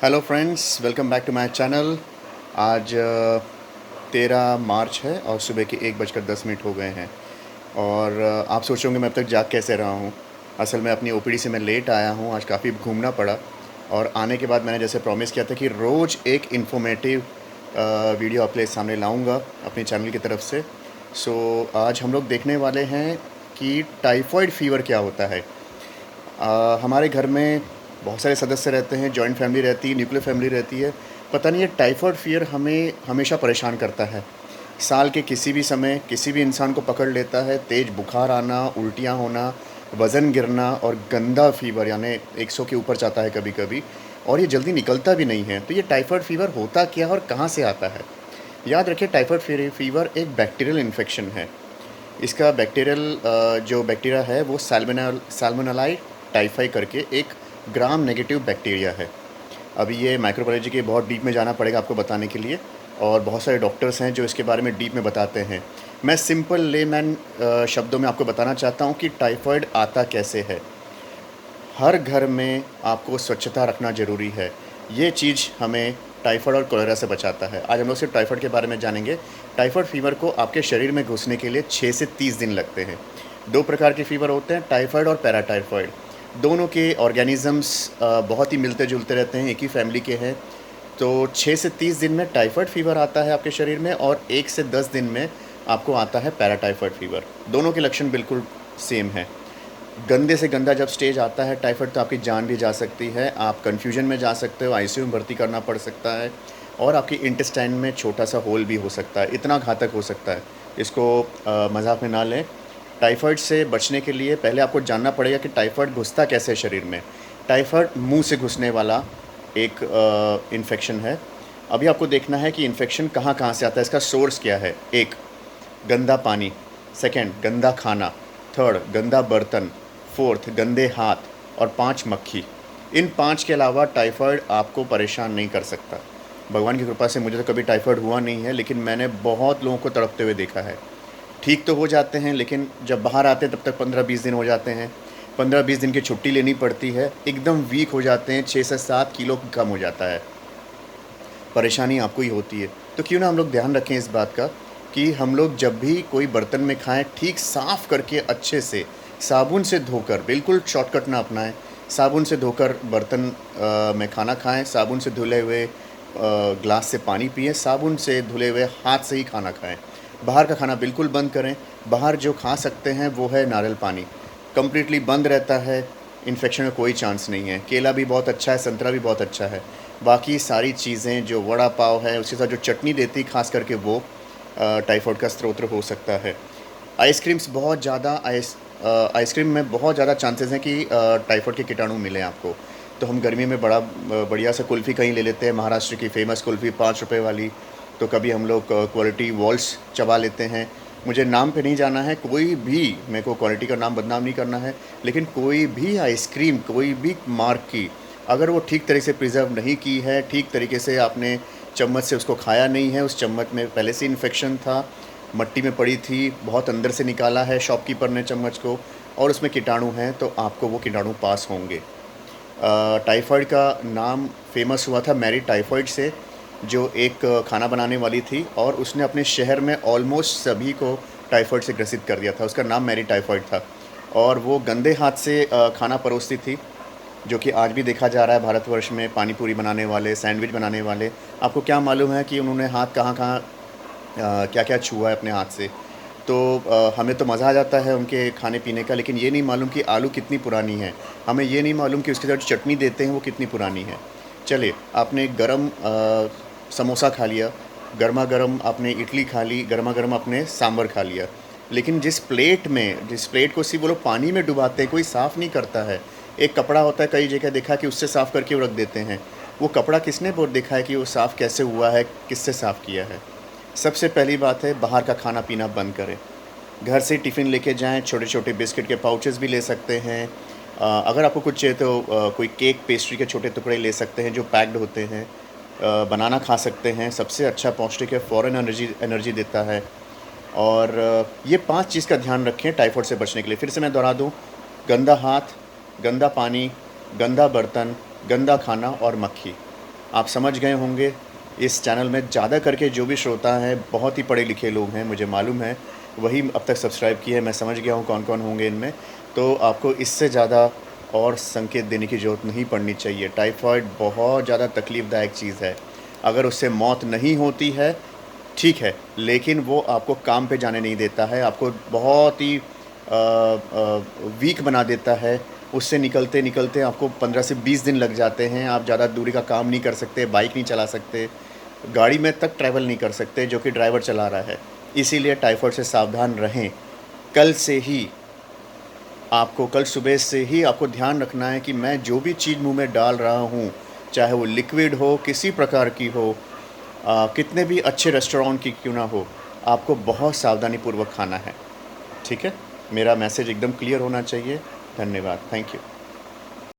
Hello friends, welcome back to my channel. आज 13 मार्च है और सुबह के 1:10 हो गए हैं। और आप सोच रहे होंगे मैं अब तक जाग कैसे रहा हूँ। असल में अपनी ओपीडी से मैं लेट आया हूँ, आज काफ़ी घूमना पड़ा। और आने के बाद मैंने जैसे प्रॉमिस किया था कि रोज़ एक इन्फॉर्मेटिव वीडियो आपके सामने लाऊंगा अपने चैनल की तरफ से। सो आज हम लोग देखने वाले हैं कि टाइफॉइड फ़ीवर क्या होता है। हमारे घर में बहुत सारे सदस्य रहते हैं, जॉइंट फैमिली रहती है, न्यूक्लियर फैमिली रहती है। पता नहीं ये टाइफॉइड फ़ियर हमें हमेशा परेशान करता है। साल के किसी भी समय किसी भी इंसान को पकड़ लेता है। तेज़ बुखार आना, उल्टियाँ होना, वज़न गिरना और गंदा फ़ीवर यानी 100 के ऊपर जाता है कभी-कभी, और ये जल्दी निकलता भी नहीं है। तो ये टाइफॉइड फ़ीवर होता क्या है और कहाँ से आता है? याद रखिए, टाइफॉइड फ़ीवर एक बैक्टीरियल इन्फेक्शन है। इसका जो बैक्टीरिया है वो साल्मोनेला टाइफाई करके एक ग्राम नेगेटिव बैक्टीरिया है। अभी ये माइक्रोबायोलॉजी के बहुत डीप में जाना पड़ेगा आपको बताने के लिए, और बहुत सारे डॉक्टर्स हैं जो इसके बारे में डीप में बताते हैं। मैं सिंपल लेमैन शब्दों में आपको बताना चाहता हूँ कि टाइफाइड आता कैसे है। हर घर में आपको स्वच्छता रखना ज़रूरी है। ये चीज़ हमें टाइफाइड और कोलेरा से बचाता है। आज हम लोग सिर्फ टाइफाइड के बारे में जानेंगे। टाइफाइड फ़ीवर को आपके शरीर में घुसने के लिए 6 से 30 दिन लगते हैं। 2 प्रकार के फ़ीवर होते हैं, टाइफाइड और पैराटाइफाइड। दोनों के ऑर्गेनिज़म्स बहुत ही मिलते-जुलते रहते हैं, एक ही फैमिली के हैं। तो 6 से 30 दिन में टाइफाइड फ़ीवर आता है आपके शरीर में, और 1 से 10 दिन में आपको आता है पैराटाइफाइड फ़ीवर। दोनों के लक्षण बिल्कुल सेम हैं। गंदे से गंदा जब स्टेज आता है टाइफाइड, तो आपकी जान भी जा सकती है। आप कन्फ्यूजन में जा सकते हो, आईसीयू में भर्ती करना पड़ सकता है, और आपकी इंटेस्टाइन में छोटा सा होल भी हो सकता है। इतना घातक हो सकता है, इसको मजाक में ना लें। टाइफाइड से बचने के लिए पहले आपको जानना पड़ेगा कि टाइफाइड घुसता कैसे है शरीर में। टाइफाइड मुंह से घुसने वाला एक इन्फेक्शन है। अभी आपको देखना है कि इन्फेक्शन कहाँ कहाँ से आता है, इसका सोर्स क्या है। एक, गंदा पानी। सेकंड, गंदा खाना। थर्ड, गंदा बर्तन। फोर्थ, गंदे हाथ। और 5, मक्खी। इन 5 के अलावा टाइफाइड आपको परेशान नहीं कर सकता। भगवान की कृपा से मुझे तो कभी टाइफाइड हुआ नहीं है, लेकिन मैंने बहुत लोगों को तड़पते हुए देखा है। ठीक तो हो जाते हैं, लेकिन जब बाहर आते हैं तब तक 15-20 दिन हो जाते हैं। 15-20 दिन की छुट्टी लेनी पड़ती है, एकदम वीक हो जाते हैं, 6 से 7 किलो कम हो जाता है। परेशानी आपको ही होती है। तो क्यों ना हम लोग ध्यान रखें इस बात का कि हम लोग जब भी कोई बर्तन में खाएं, ठीक साफ़ करके अच्छे से साबुन से धोकर, बिल्कुल शॉर्टकट ना अपनाएं। साबुन से धोकर बर्तन में खाना खाएं, साबुन से धुले हुए ग्लास से पानी पिएं, साबुन से धुले हुए हाथ से ही खाना खाएं। बाहर का खाना बिल्कुल बंद करें। बाहर जो खा सकते हैं वो है नारियल पानी, कम्प्लीटली बंद रहता है। इन्फेक्शन का कोई चांस नहीं है। केला भी बहुत अच्छा है, संतरा भी बहुत अच्छा है। बाकी सारी चीज़ें, जो वड़ा पाव है उसके साथ जो चटनी देती, खास करके वो टाइफाइड का स्रोत हो सकता है। आइसक्रीम्स बहुत ज़्यादा आइसक्रीम में बहुत ज़्यादा चांसेस हैं कि टाइफाइड के कीटाणु मिलें आपको। तो हम गर्मी में बढ़िया सा कुल्फ़ी कहीं ले लेते हैं, महाराष्ट्र की फ़ेमस कुल्फ़ी 5 रुपए वाली। तो कभी हम लोग क्वालिटी वॉल्स चबा लेते हैं। मुझे नाम पे नहीं जाना है, कोई भी, मेरे को क्वालिटी का नाम बदनाम नहीं करना है, लेकिन कोई भी आइसक्रीम, कोई भी मार्क की, अगर वो ठीक तरीके से प्रिज़र्व नहीं की है, ठीक तरीके से आपने चम्मच से उसको खाया नहीं है, उस चम्मच में पहले से इन्फेक्शन था, मट्टी में पड़ी थी, बहुत अंदर से निकाला है शॉपकीपर ने चम्मच को, और उसमें कीटाणु हैं, तो आपको वो कीटाणु पास होंगे। टाइफाइड का नाम फेमस हुआ था मैरी टाइफाइड से, जो एक खाना बनाने वाली थी, और उसने अपने शहर में ऑलमोस्ट सभी को टाइफाइड से ग्रसित कर दिया था। उसका नाम मैरी टाइफाइड था, और वो गंदे हाथ से खाना परोसती थी, जो कि आज भी देखा जा रहा है भारतवर्ष में। पानी पूरी बनाने वाले, सैंडविच बनाने वाले, आपको क्या मालूम है कि उन्होंने हाथ कहाँ-कहाँ क्या-क्या छुआ है अपने हाथ से। तो हमें तो मज़ा आ जाता है उनके खाने-पीने का, लेकिन ये नहीं मालूम कि आलू कितनी पुरानी है। हमें ये नहीं मालूम कि उसके साथ चटनी देते हैं वो कितनी पुरानी है। चलिए, आपने गरम समोसा खा लिया, गरमा-गरम आपने इडली खा ली, गरमा-गरम आपने सांभर खा लिया। लेकिन जिस प्लेट को सिर्फ़ वो लोग पानी में डुबाते हैं, कोई साफ़ नहीं करता है। एक कपड़ा होता है, कई जगह देखा है कि उससे साफ़ करके वो रख देते हैं। वो कपड़ा किसने बोल देखा है कि वो साफ़ कैसे हुआ है, किससे साफ़ किया है? सबसे पहली बात है, बाहर का खाना-पीना बंद करें। घर से टिफ़िन लेके जाएँ, छोटे-छोटे बिस्किट के पाउचेज़ भी ले सकते हैं। अगर आपको कुछ चाहिए तो कोई केक, पेस्ट्री के छोटे टुकड़े ले सकते हैं जो पैक्ड होते हैं। बनाना खा सकते हैं, सबसे अच्छा पौष्टिक है, फ़ौरन एनर्जी एनर्जी देता है। और ये 5 चीज़ का ध्यान रखें टाइफाइड से बचने के लिए। फिर से मैं दोहरा दूँ, गंदा हाथ, गंदा पानी, गंदा बर्तन, गंदा खाना और मक्खी। आप समझ गए होंगे। इस चैनल में ज़्यादा करके जो भी श्रोता हैं बहुत ही पढ़े लिखे लोग हैं, मुझे मालूम है, वही अब तक सब्सक्राइब किए हैं। मैं समझ गया हूँ कौन-कौन होंगे इनमें। तो आपको इससे ज़्यादा और संकेत देने की ज़रूरत नहीं पड़नी चाहिए। टाइफाइड बहुत ज़्यादा तकलीफ़दायक चीज़ है। अगर उससे मौत नहीं होती है, ठीक है, लेकिन वो आपको काम पे जाने नहीं देता है, आपको बहुत ही वीक बना देता है। उससे निकलते-निकलते आपको 15 से 20 दिन लग जाते हैं। आप ज़्यादा दूरी का काम नहीं कर सकते, बाइक नहीं चला सकते, गाड़ी में तक ट्रैवल नहीं कर सकते जो कि ड्राइवर चला रहा है। इसीलिए टाइफाइड से सावधान रहें। कल से ही आपको, कल सुबह से ही आपको ध्यान रखना है कि मैं जो भी चीज़ मुँह में डाल रहा हूँ, चाहे वो लिक्विड हो, किसी प्रकार की हो, कितने भी अच्छे रेस्टोरेंट की क्यों ना हो, आपको बहुत सावधानीपूर्वक खाना है। ठीक है? मेरा मैसेज एकदम क्लियर होना चाहिए। धन्यवाद। Thank you.